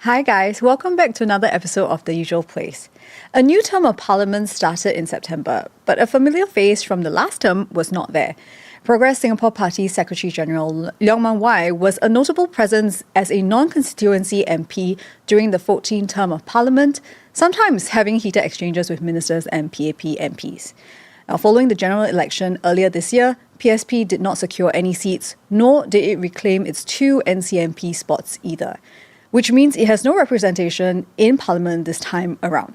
Hi guys, welcome back to another episode of The Usual Place. A new term of parliament started in September, but a familiar face from the last term was not there. Progress Singapore Party Secretary General Leong Mun Wai was a notable presence as a non-constituency MP during the 14th term of parliament, sometimes having heated exchanges with ministers and PAP MPs. Now, following the general election earlier this year, PSP did not secure any seats, nor did it reclaim its 2 NCMP spots either, which means it has no representation in Parliament this time around.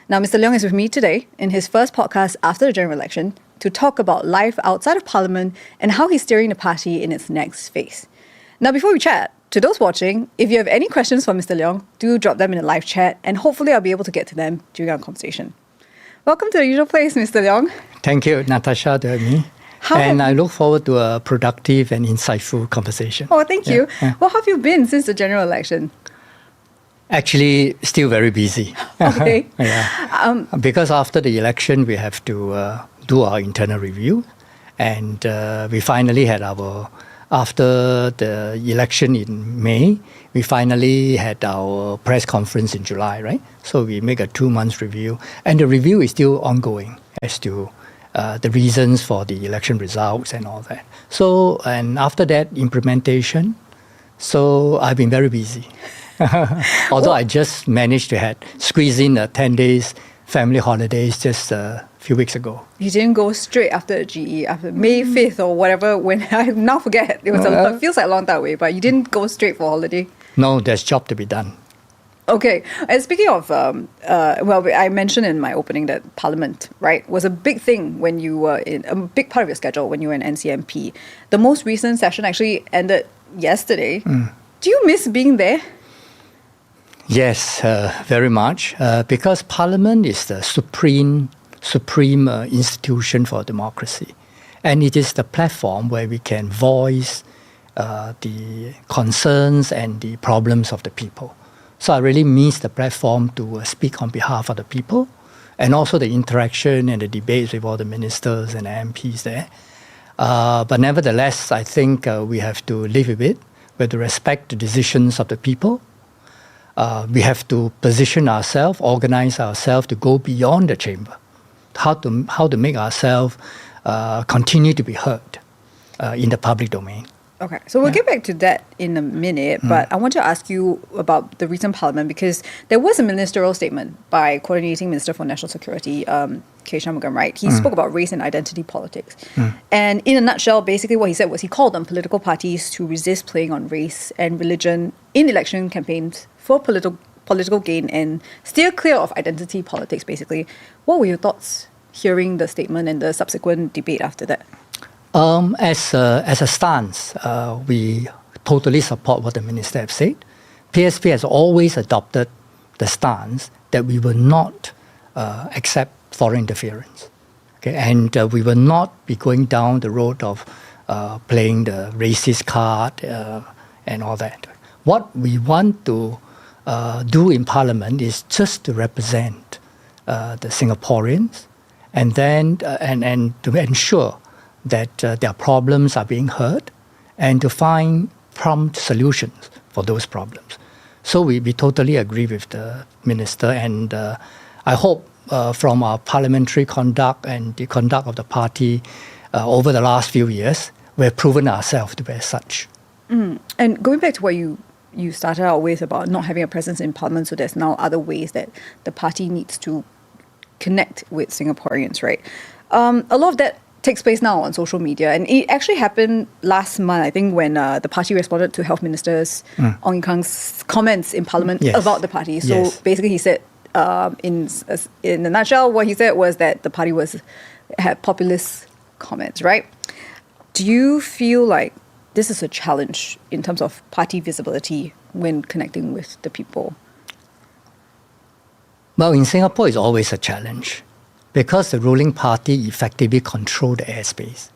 Now, Mr Leong is with me today in his first podcast after the general election to talk about life outside of Parliament and how he's steering the party in its next phase. Now, before we chat, to those watching, if you have any questions for Mr Leong, do drop them in the live chat and hopefully I'll be able to get to them during our conversation. Welcome to The Usual Place, Mr Leong. Thank you, Natasha, to have me. I look forward to a productive and insightful conversation. Oh, thank you. Yeah. Well, how have you been since the general election? Actually, still very busy. Okay. Because after the election, we have to do our internal review. And we finally had after the election in May, we finally had our press conference in July, right? So we make a 2-month review. And the review is still ongoing as to the reasons for the election results and all that. So, and after that, implementation. So I've been very busy. Although I just managed to squeeze in 10 days family holidays just a few weeks ago. You didn't go straight after the GE, after May 5th or whatever, when I now forget. It feels like a long time away, but you didn't go straight for holiday? No, there's job to be done. Okay. And speaking of, I mentioned in my opening that Parliament, right, was a big thing when you were in, a big part of your schedule when you were in NCMP. The most recent session actually ended yesterday. Do you miss being there? Yes, very much, because Parliament is the supreme institution for democracy. And it is the platform where we can voice the concerns and the problems of the people. So I really miss the platform to speak on behalf of the people, and also the interaction and the debates with all the ministers and MPs there. But nevertheless, I think we have to live with it, with respect the decisions of the people. We have to position ourselves, organize ourselves to go beyond the chamber. How to make ourselves continue to be heard in the public domain. Okay, so we'll get back to that in a minute, but I want to ask you about the recent Parliament because there was a ministerial statement by Coordinating Minister for National Security, K. Shanmugam, right? He spoke about race and identity politics. And in a nutshell, basically what he said was he called on political parties to resist playing on race and religion in election campaigns for political gain and steer clear of identity politics, basically. What were your thoughts hearing the statement and the subsequent debate after that? As a stance, we totally support what the minister have said. PSP has always adopted the stance that we will not accept foreign interference. Okay? And we will not be going down the road of playing the racist card and all that. What we want to do in Parliament is just to represent the Singaporeans and then and to ensure that their problems are being heard and to find prompt solutions for those problems. So we totally agree with the minister, and I hope from our parliamentary conduct and the conduct of the party over the last few years, we've proven ourselves to be as such. And going back to what you started out with about not having a presence in Parliament, so there's now other ways that the party needs to connect with Singaporeans, right? A lot of that takes place now on social media, and it actually happened last month, I think, when the party responded to Health Minister's Ong Ye Kung's comments in Parliament about the party. So basically he said, in a nutshell, what he said was that the party had populist comments, right? Do you feel like this is a challenge in terms of party visibility when connecting with the people? Well, in Singapore, it's always a challenge because the ruling party effectively control the airspace.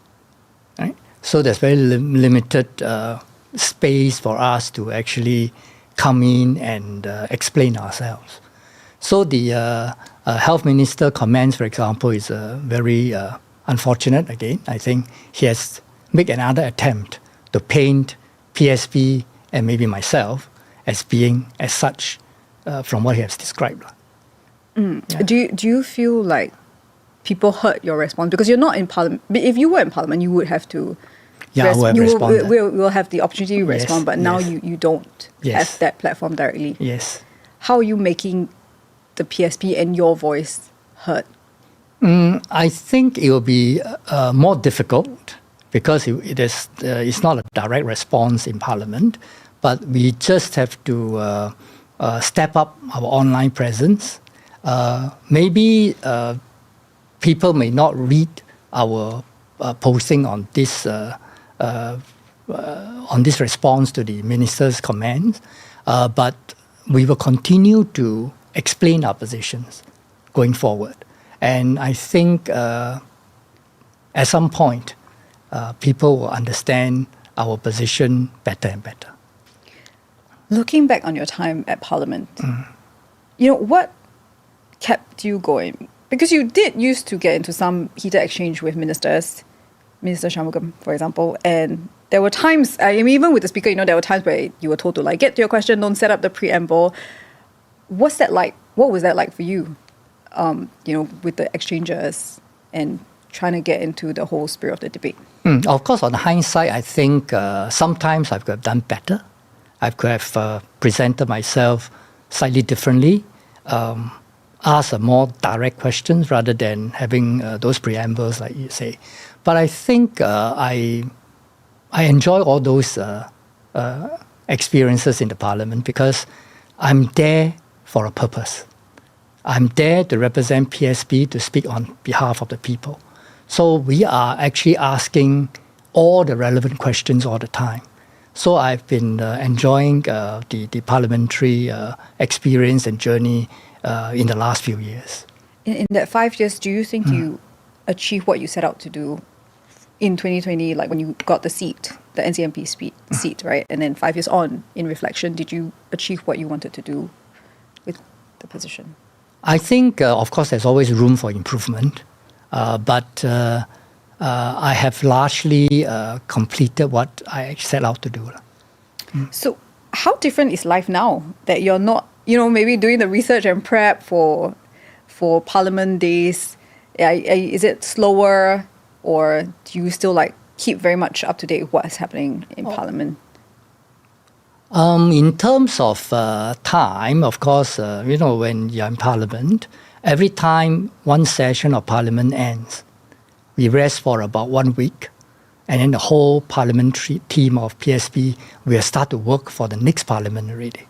Right? So there's very limited space for us to actually come in and explain ourselves. So the health minister comments, for example, is very unfortunate again. I think he has made another attempt to paint PSP and maybe myself as being as such from what he has described. Yeah. Do you feel like people heard your response? Because you're not in Parliament. But if you were in Parliament, you would have to... Yeah, I would have responded. We'll have the opportunity to respond, Yes, but now yes. you don't have that platform directly. Yes. How are you making the PSP and your voice heard? I think it will be more difficult because it's not a direct response in Parliament, but we just have to step up our online presence. Maybe people may not read our posting on this response to the minister's comments, but we will continue to explain our positions going forward. And I think at some point, people will understand our position better and better. Looking back on your time at Parliament, what kept you going? Because you did used to get into some heated exchange with ministers, Minister Shanmugam, for example, and there were times, even with the Speaker, there were times where you were told to get to your question, don't set up the preamble. What's that like? What was that like for you, with the exchanges and trying to get into the whole spirit of the debate? Of course, on hindsight, I think sometimes I could have done better. I could have presented myself slightly differently, asked more direct questions rather than having those preambles, like you say. But I think I enjoy all those experiences in the Parliament because I'm there for a purpose. I'm there to represent PSP, to speak on behalf of the people. So we are actually asking all the relevant questions all the time. So I've been enjoying the parliamentary experience and journey in the last few years. In that 5 years, do you think you achieved what you set out to do in 2020, like when you got the seat, the NCMP seat, right? And then 5 years on, in reflection, did you achieve what you wanted to do with the position? I think, of course, there's always room for improvement, but I have largely completed what I set out to do. So how different is life now that you're not, maybe doing the research and prep for Parliament days? Is it slower, or do you still keep very much up to date with what is happening in Parliament? In terms of time, of course, when you're in Parliament, every time one session of Parliament ends, we rest for about 1 week, and then the whole parliamentary team of PSP will start to work for the next Parliament already.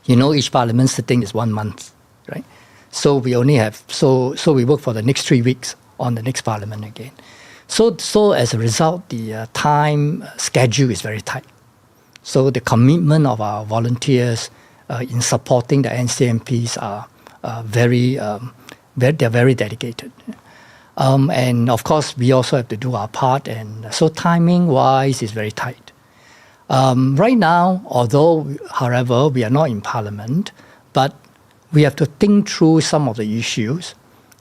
Each Parliament sitting is 1 month, right? So we only have, so we work for the next 3 weeks on the next Parliament again. So as a result, the time schedule is very tight. So the commitment of our volunteers in supporting the NCMPs are they're very dedicated. And of course, we also have to do our part, and so timing-wise is very tight. Right now, however, we are not in Parliament, but we have to think through some of the issues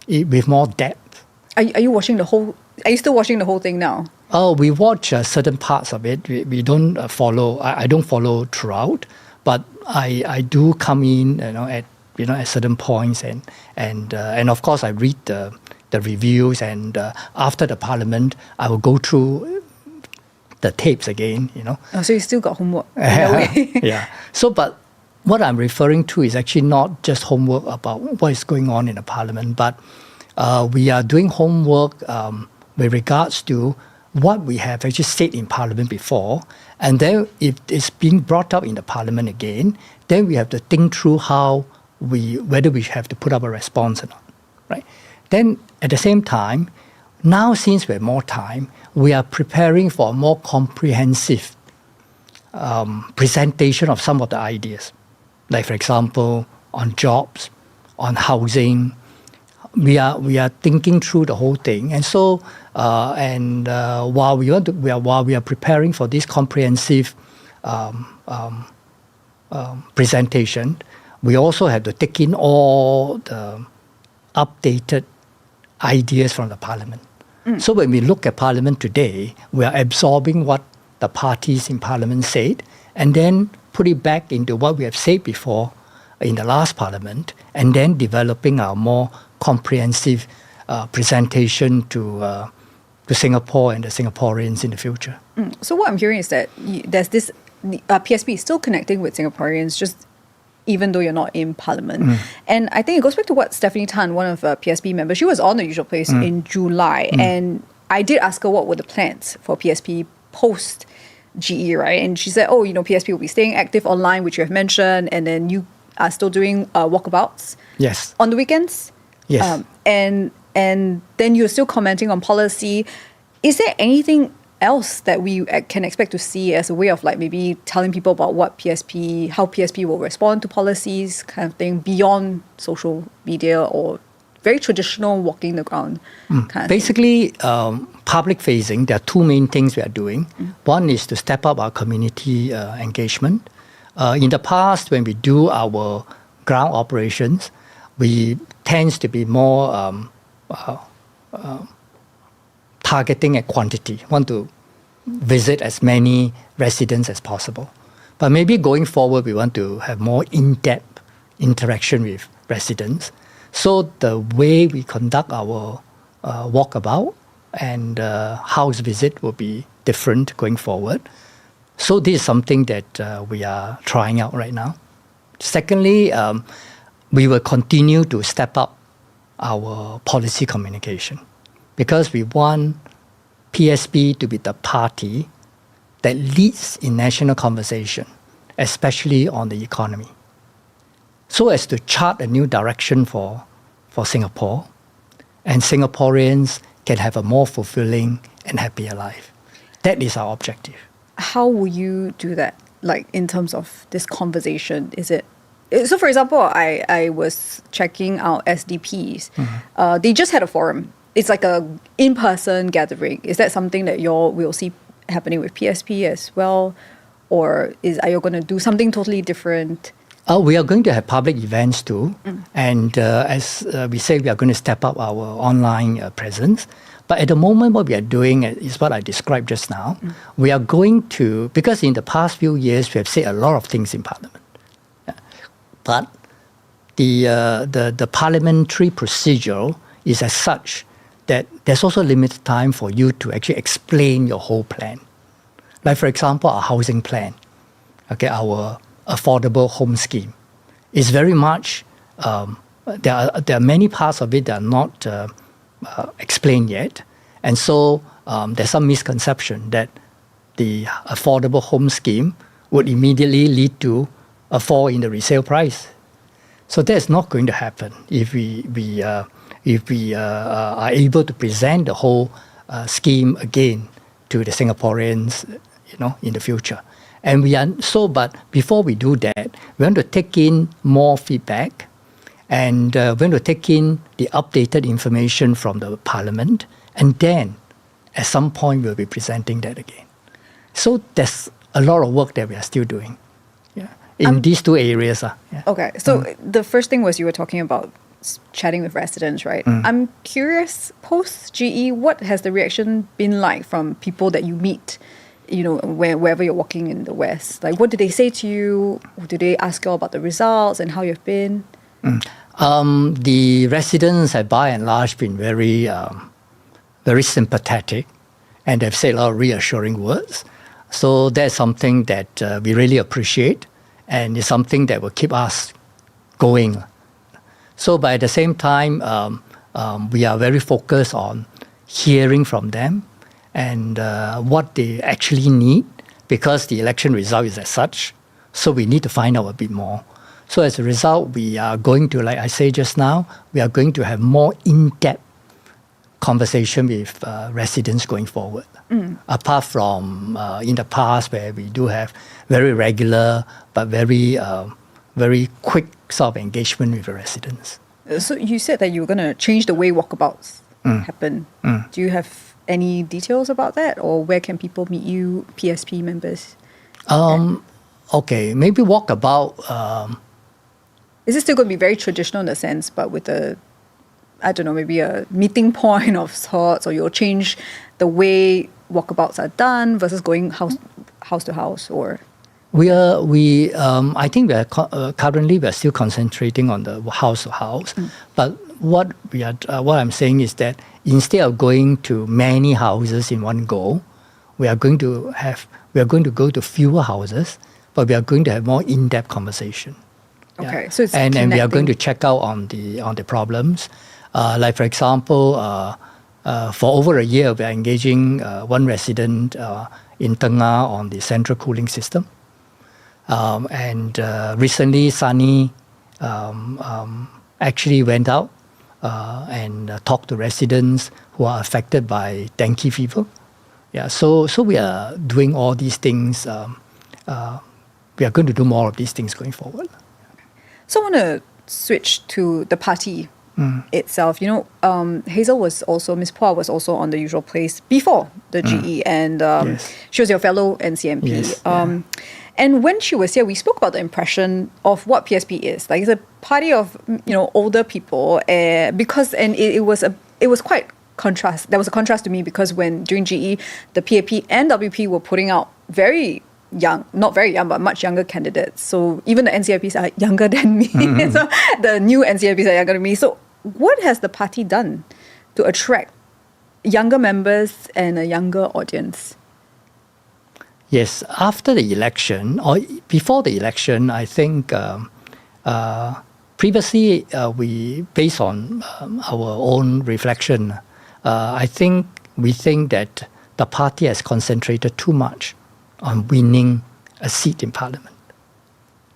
with more depth. Are you still watching the whole thing now? Oh, we watch certain parts of it. We don't follow. I don't follow throughout, but I do come in, at certain points, and of course I read the reviews, and after the Parliament, I will go through the tapes again. Oh, so you still got homework. Yeah. So, but what I'm referring to is actually not just homework about what is going on in the Parliament, but we are doing homework with regards to what we have actually said in Parliament before, and then if it's being brought up in the Parliament again, then we have to think through whether we have to put up a response or not, right? Then at the same time, now since we have more time, we are preparing for a more comprehensive presentation of some of the ideas. Like, for example, on jobs, on housing, we are thinking through the whole thing. And so, while we are preparing for this comprehensive presentation, we also have to take in all the updated ideas from the Parliament. So when we look at Parliament today, we are absorbing what the parties in Parliament said, and then put it back into what we have said before in the last parliament, and then developing our more comprehensive presentation to Singapore and the Singaporeans in the future. So what I'm hearing is that there's this PSP is still connecting with Singaporeans, just even though you're not in Parliament. And I think it goes back to what Stephanie Tan, one of PSP members, she was on The Usual Place in July, and I did ask her what were the plans for PSP post GE, right? And she said, oh, PSP will be staying active online, which you have mentioned, and then you are still doing walkabouts. Yes. On the weekends. Yes. And then you're still commenting on policy. Is there anything else that we can expect to see as a way of maybe telling people about how PSP will respond to policies, kind of thing, beyond social media or very traditional walking the ground kind of Basically, public facing, there are two main things we are doing. One is to step up our community engagement. In the past, when we do our ground operations, we tends to be more targeting at quantity, want to visit as many residents as possible. But maybe going forward, we want to have more in-depth interaction with residents. So the way we conduct our walkabout and house visit will be different going forward. So this is something that we are trying out right now. Secondly, we will continue to step up our policy communication because we want PSP to be the party that leads in national conversation, especially on the economy, so as to chart a new direction for Singapore, and Singaporeans can have a more fulfilling and happier life. That is our objective. How will you do that, in terms of this conversation? Is it... So, for example, I was checking out SDPs. They just had a forum. It's like a in-person gathering. Is that something that we'll see happening with PSP as well? Or are you going to do something totally different? We are going to have public events too. And as we say, we are going to step up our online presence. But at the moment, what we are doing is what I described just now. We are going to, because in the past few years, we have said a lot of things in Parliament. But the parliamentary procedure is as such that there's also limited time for you to actually explain your whole plan. Like, for example, our housing plan, our affordable home scheme, is very much, there are many parts of it that are not explained yet. And so there's some misconception that the affordable home scheme would immediately lead to a fall in the resale price. So that's not going to happen if we are able to present the whole scheme again to the Singaporeans, in the future. And but before we do that, we want to take in more feedback, and we want to take in the updated information from the Parliament, and then at some point we'll be presenting that again. So there's a lot of work that we are still doing. In these two areas. Okay, so the first thing was you were talking about chatting with residents, right? I'm curious, post-GE, what has the reaction been like from people that you meet, wherever you're walking in the West? What did they say to you? Do they ask you all about the results and how you've been? The residents have by and large been very, very sympathetic, and they've said a lot of reassuring words. So that's something that we really appreciate. And it's something that will keep us going. So, but at the same time, we are very focused on hearing from them and what they actually need, because the election result is as such. So we need to find out a bit more. So as a result, we are going to, like I said just now, we are going to have more in-depth conversation with residents going forward. Apart from in the past where we do have very regular but very quick sort of engagement with the residents. So you said that you were going to change the way walkabouts happen. Do you have any details about that, or where can people meet you, PSP members? Okay, maybe walkabout. Is it still going to be very traditional in a sense, but with maybe a meeting point of sorts, or you'll change the way walkabouts are done versus going house to house, or? I think currently we are still concentrating on the house to house. But what I'm saying is that instead of going to many houses in one go, we are going to go to fewer houses, but we are going to have more in-depth conversation. Okay, so it's and we are going to check out on the problems. Like for example, for over a year, we are engaging one resident in Tengah on the central cooling system. And recently, Sunny actually went out and talked to residents who are affected by dengue fever. Yeah, so we are doing all these things. We are going to do more of these things going forward. So I want to switch to the party itself. Hazel was also, Ms. Poa was also on the usual place before the GE, and she was your fellow NCMP. Yes, And when she was here, we spoke about the impression of what PSP is. Like, it's a party of older people, it was quite contrast. There was a contrast to me because when during GE, the PAP and WP were putting out very young, not very young, but much younger candidates. So even the NCMPs are younger than me. So the new NCMPs are younger than me. So what has the party done to attract younger members and a younger audience? Yes, after the election, or before the election, I think previously we, based on our own reflection, we think that the party has concentrated too much on winning a seat in Parliament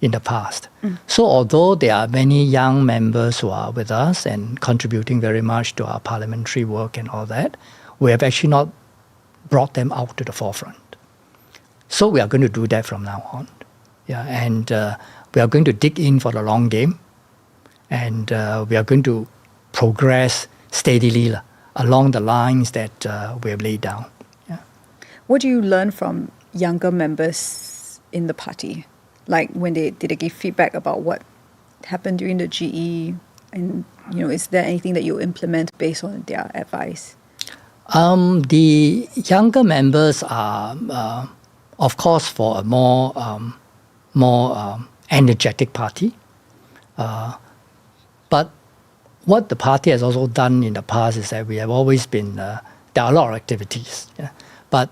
in the past. So although there are many young members who are with us and contributing very much to our parliamentary work and all that, we have actually not brought them out to the forefront. So we are going to do that from now on. Yeah, and we are going to dig in for the long game, and we are going to progress steadily along the lines that we have laid down. Yeah. What do you learn from younger members in the party? Like when did they give feedback about what happened during the GE? And is there anything that you implement based on their advice? The younger members are, of course, for a more energetic party. But what the party has also done in the past is that we have always been, there are a lot of activities. Yeah? But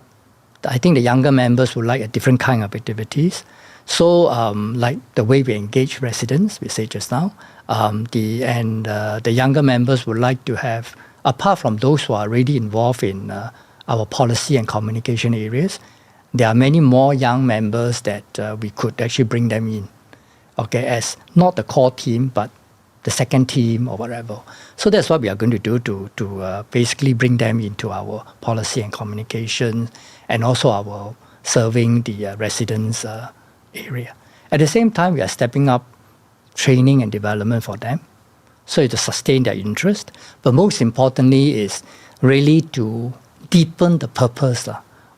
I think the younger members would like a different kind of activities. So like the way we engage residents, we said just now, the younger members would like to have, apart from those who are already involved in our policy and communication areas, there are many more young members that we could actually bring them in, okay, as not the core team, but the second team or whatever. So that's what we are going to do to basically bring them into our policy and communication, and also our serving the residents area. At the same time, we are stepping up training and development for them, so to sustain their interest. But most importantly is really to deepen the purpose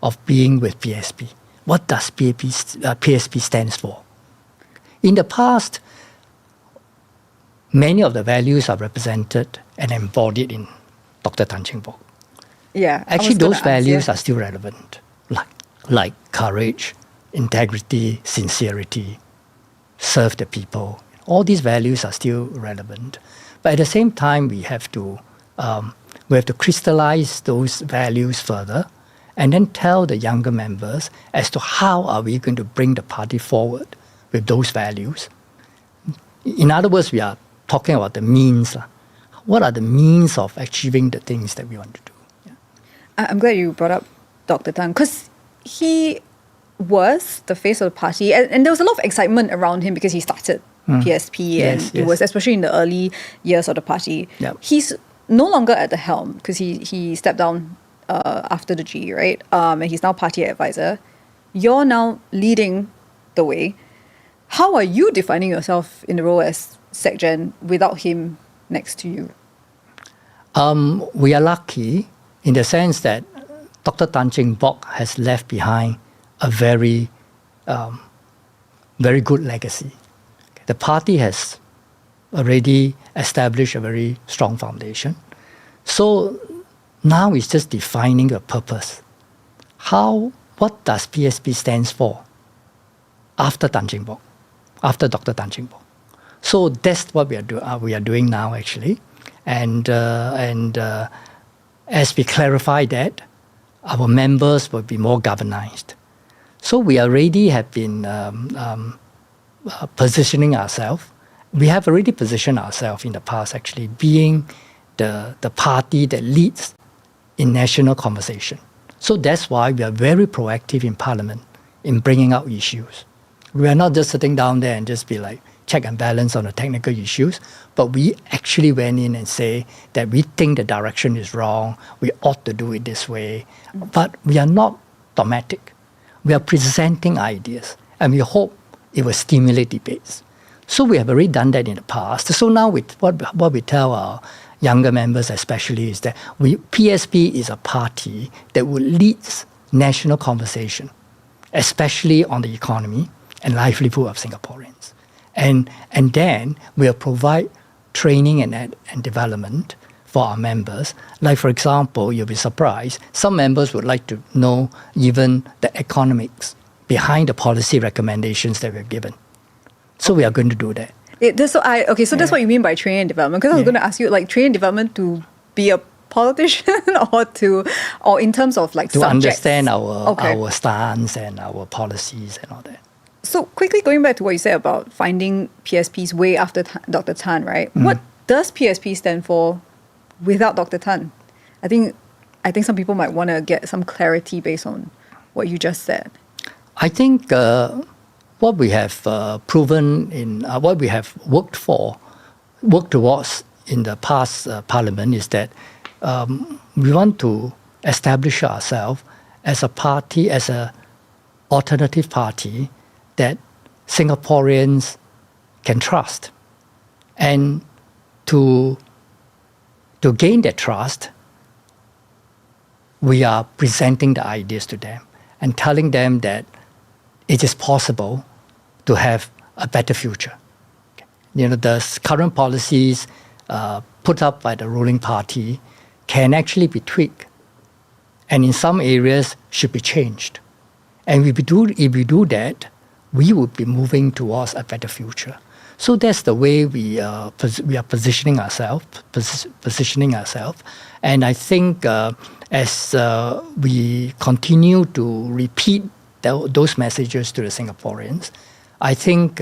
of being with PSP. What does PSP stands for? In the past, many of the values are represented and embodied in Dr. Tan Cheng Bock. Yeah, actually, those values are still relevant, like courage, integrity, sincerity, serve the people. All these values are still relevant. But at the same time, we have to crystallize those values further and then tell the younger members as to how are we going to bring the party forward with those values. In other words, we are talking about the means. What are the means of achieving the things that we want to do? Yeah. I'm glad you brought up Dr. Tan, because he was the face of the party, and there was a lot of excitement around him because he started PSP, and it was especially in the early years of the party. Yep. He's no longer at the helm because he stepped down after the G, right? And he's now party advisor. You're now leading the way. How are you defining yourself in the role as SecGen without him next to you? We are lucky in the sense that Dr. Tan Cheng Bock has left behind a very, very good legacy. The party has already established a very strong foundation. So now it's just defining a purpose. What does PSP stands for? after Tan Cheng Bock, after Dr. Tan Cheng Bock. So that's what we are doing now, actually. And as we clarify that, our members will be more galvanized. So we already have been positioning ourselves. We have already positioned ourselves in the past, actually, being the party that leads in national conversation. So that's why we are very proactive in Parliament in bringing out issues. We are not just sitting down there and just be like check and balance on the technical issues, but we actually went in and say that we think the direction is wrong, we ought to do it this way. But we are not dogmatic. We are presenting ideas, and we hope it will stimulate debates. So we have already done that in the past. So now with what we tell our younger members especially is that PSP is a party that will lead national conversation, especially on the economy and livelihood of Singaporeans. And then we'll provide training and development for our members. Like, for example, you'll be surprised, some members would like to know even the economics behind the policy recommendations that we've given. So we are going to do that. So that's what you mean by training and development. Because I was going to ask you, like, training and development to be a politician or in terms of like to subjects? Understand our stance and our policies and all that. So quickly going back to what you said about finding PSP's way after Dr. Tan, right? What does PSP stand for without Dr. Tan? I think some people might want to get some clarity based on what you just said. I think what we have proven in what we have worked towards in the past Parliament is that we want to establish ourselves as a party, as an alternative party that Singaporeans can trust. And to gain that trust, we are presenting the ideas to them and telling them that it is possible to have a better future. You know, the current policies put up by the ruling party can actually be tweaked, and in some areas should be changed. And if we do that, we would be moving towards a better future. So that's the way we are positioning ourselves. And I think as we continue to repeat those messages to the Singaporeans, I think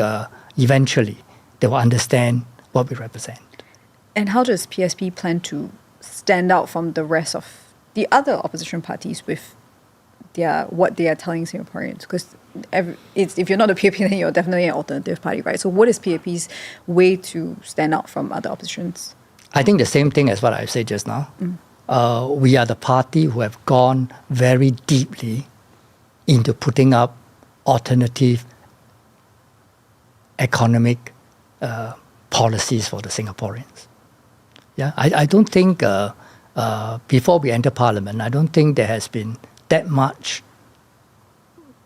eventually they will understand what we represent. And how does PSP plan to stand out from the rest of the other opposition parties with what they are telling Singaporeans? Because if you're not a PAP, then you're definitely an alternative party, right? So what is PAP's way to stand out from other oppositions? I think the same thing as what I said just now. We are the party who have gone very deeply into putting up alternative economic policies for the Singaporeans. Yeah, I don't think before we enter Parliament, I don't think there has been that much.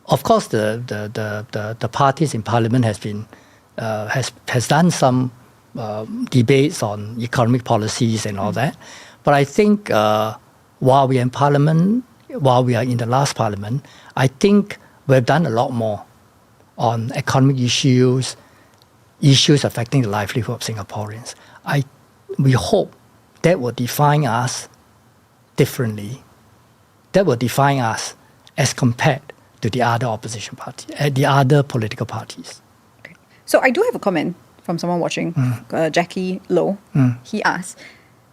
Of course, the parties in Parliament has done some debates on economic policies and all that. But I think while we are in Parliament, while we are in the last Parliament, I think we've done a lot more on economic issues affecting the livelihood of Singaporeans. We hope that will define us differently. That will define us as compared to the other opposition party, the other political parties. Okay. So I do have a comment from someone watching, Jackie Low. He asked,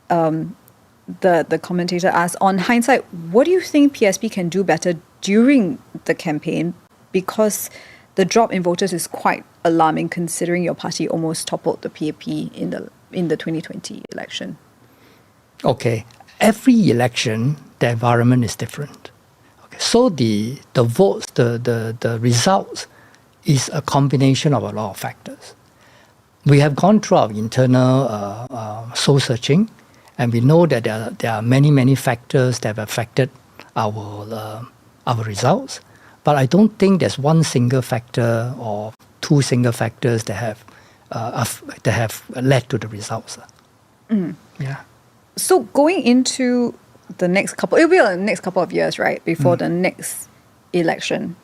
the commentator asked, on hindsight, what do you think PSP can do better during the campaign? Because the drop in voters is quite alarming, considering your party almost toppled the PAP in the 2020 election. Okay, every election, the environment is different. Okay. So the votes, the results is a combination of a lot of factors. We have gone through our internal soul searching, and we know that there are many factors that have affected our results. But I don't think there's one single factor or two single factors that have led to the results. Yeah. So going into the next couple, it'll be the next couple of years, right, before the next election.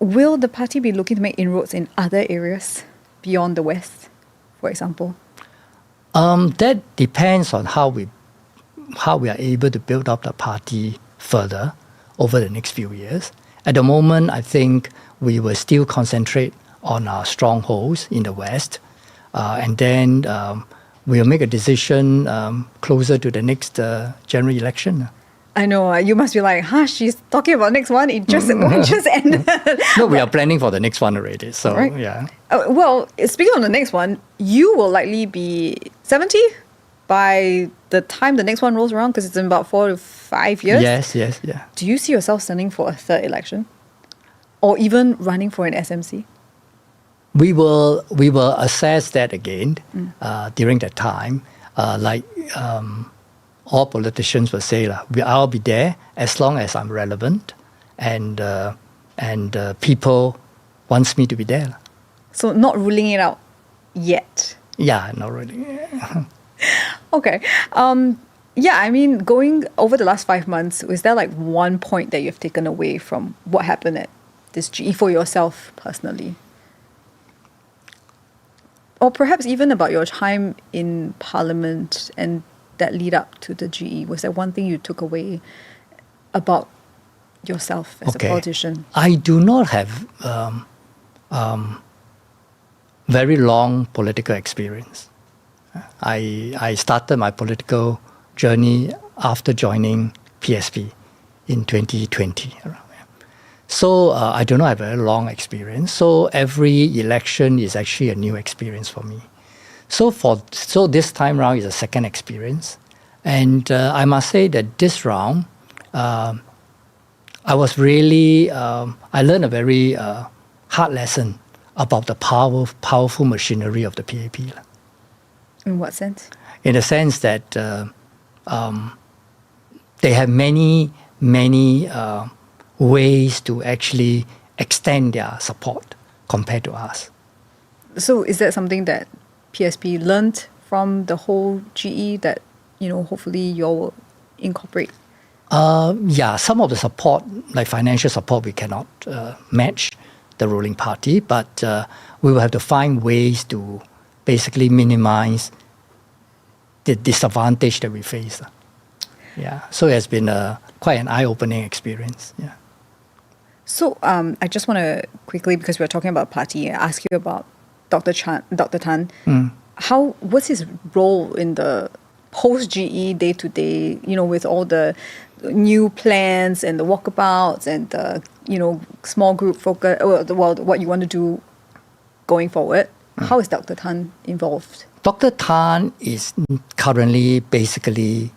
will the party be looking to make inroads in other areas beyond the West, for example? That depends on how we are able to build up the party further over the next few years. At the moment, I think we will still concentrate on our strongholds in the West, and then we'll make a decision closer to the next general election. I know, you must be like, she's talking about next one, it just ended. No, we are planning for the next one already, so right. Yeah. Well, speaking on the next one, you will likely be 70 by the time the next one rolls around, because it's in about 4 to 5 years. Yes, yeah. Do you see yourself standing for a third election? Or even running for an SMC? We will assess that again during that time. All politicians will say, I'll be there as long as I'm relevant and people wants me to be there. So not ruling it out yet? Yeah, not really. Okay. Going over the last 5 months, is there one point that you've taken away from what happened at this GE for yourself personally? Or perhaps even about your time in Parliament and that lead up to the GE. Was there one thing you took away about yourself as a politician? I do not have very long political experience. I started my political journey after joining PSP in 2020. So I do not have a very long experience. So every election is actually a new experience for me. So this time round is a second experience. And I must say that this round, I learned a very hard lesson about the powerful machinery of the PAP. In what sense? In the sense that they have many ways to actually extend their support compared to us. So is that something that PSP learned from the whole GE that, hopefully you'll incorporate? Some of the support, like financial support, we cannot match the ruling party, but we will have to find ways to basically minimize the disadvantage that we face. So it has been quite an eye-opening experience. So I just want to quickly, because we're talking about party, ask you about Dr. Tan. What's his role in the post-GE day-to-day, with all the new plans and the walkabouts and the, small group focus, what you want to do going forward? How is Dr. Tan involved? Dr. Tan is currently basically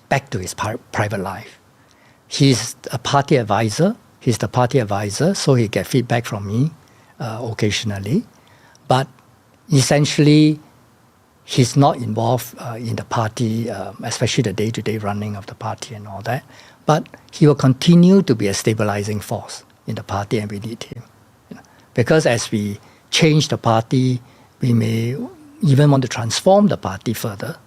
back to his private life. He's a party advisor. He's the party advisor, so he gets feedback from me occasionally. But essentially, he's not involved in the party, especially the day-to-day running of the party and all that. But he will continue to be a stabilizing force in the party, and we need him. Because as we change the party, we may even want to transform the party further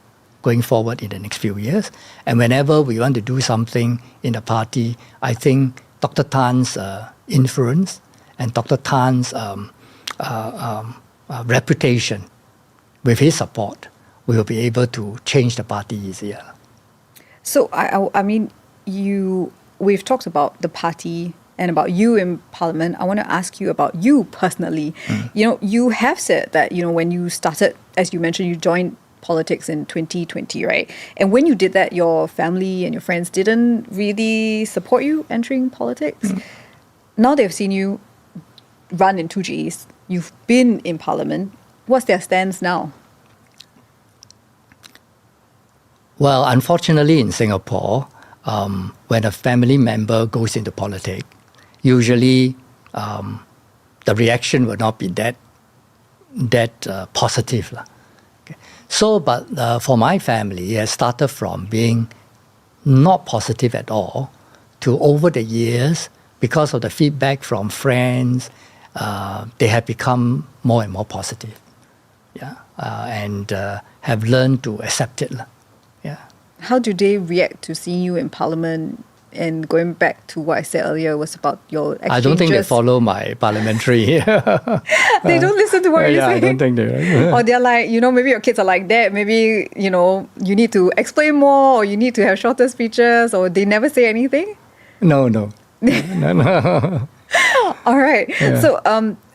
going forward in the next few years. And whenever we want to do something in the party, I think Dr. Tan's influence and Dr. Tan's reputation, with his support, we will be able to change the party easier. So, we've talked about the party and about you in Parliament. I want to ask you about you personally. You have said that, when you started, as you mentioned, you joined politics in 2020, right? And when you did that, your family and your friends didn't really support you entering politics. Now they've seen you run in 2Gs. You've been in Parliament. What's their stance now? Well, unfortunately in Singapore, when a family member goes into politics, usually the reaction will not be that positive. So, but for my family, it started from being not positive at all to over the years, because of the feedback from friends, they have become more and more positive. And have learned to accept it. How do they react to seeing you in Parliament and going back to what I said earlier was about your exchanges. I don't think they follow my parliamentary. They don't listen to what you're saying. I don't think they. Or they're like, maybe your kids are like that. Maybe, you need to explain more, or you need to have shorter speeches, or they never say anything? No. All right. Yeah. So,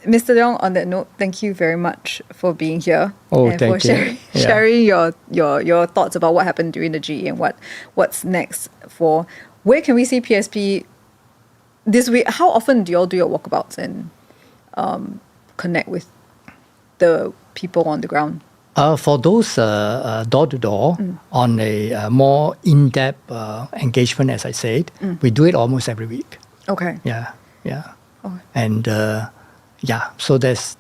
Mr. Leong, on that note, thank you very much for being here. And thank for you. sharing your thoughts about what happened during the GE and what's next for. Where can we see PSP this week? How often do you all do your walkabouts and connect with the people on the ground? For those door-to-door on a more in-depth engagement, as I said, we do it almost every week. Okay. Yeah. Okay. And so there's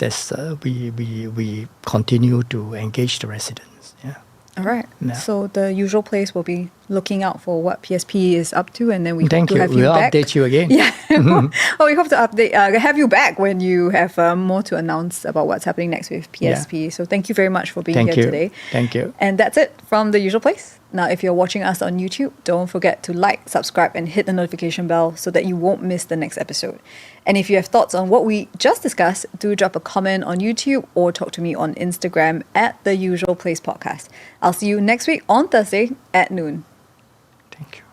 we continue to engage the residents. Yeah. All right. Yeah. So the usual place will be looking out for what PSP is up to, and then we hope to have you We'll back. update you again. Yeah. We hope to have you back when you have more to announce about what's happening next with PSP. Yeah. So thank you very much for being here today. Thank you. And that's it from the usual place. Now, if you're watching us on YouTube, don't forget to like, subscribe, and hit the notification bell so that you won't miss the next episode. And if you have thoughts on what we just discussed, do drop a comment on YouTube or talk to me on Instagram at The Usual Place Podcast. I'll see you next week on Thursday at noon. Thank you.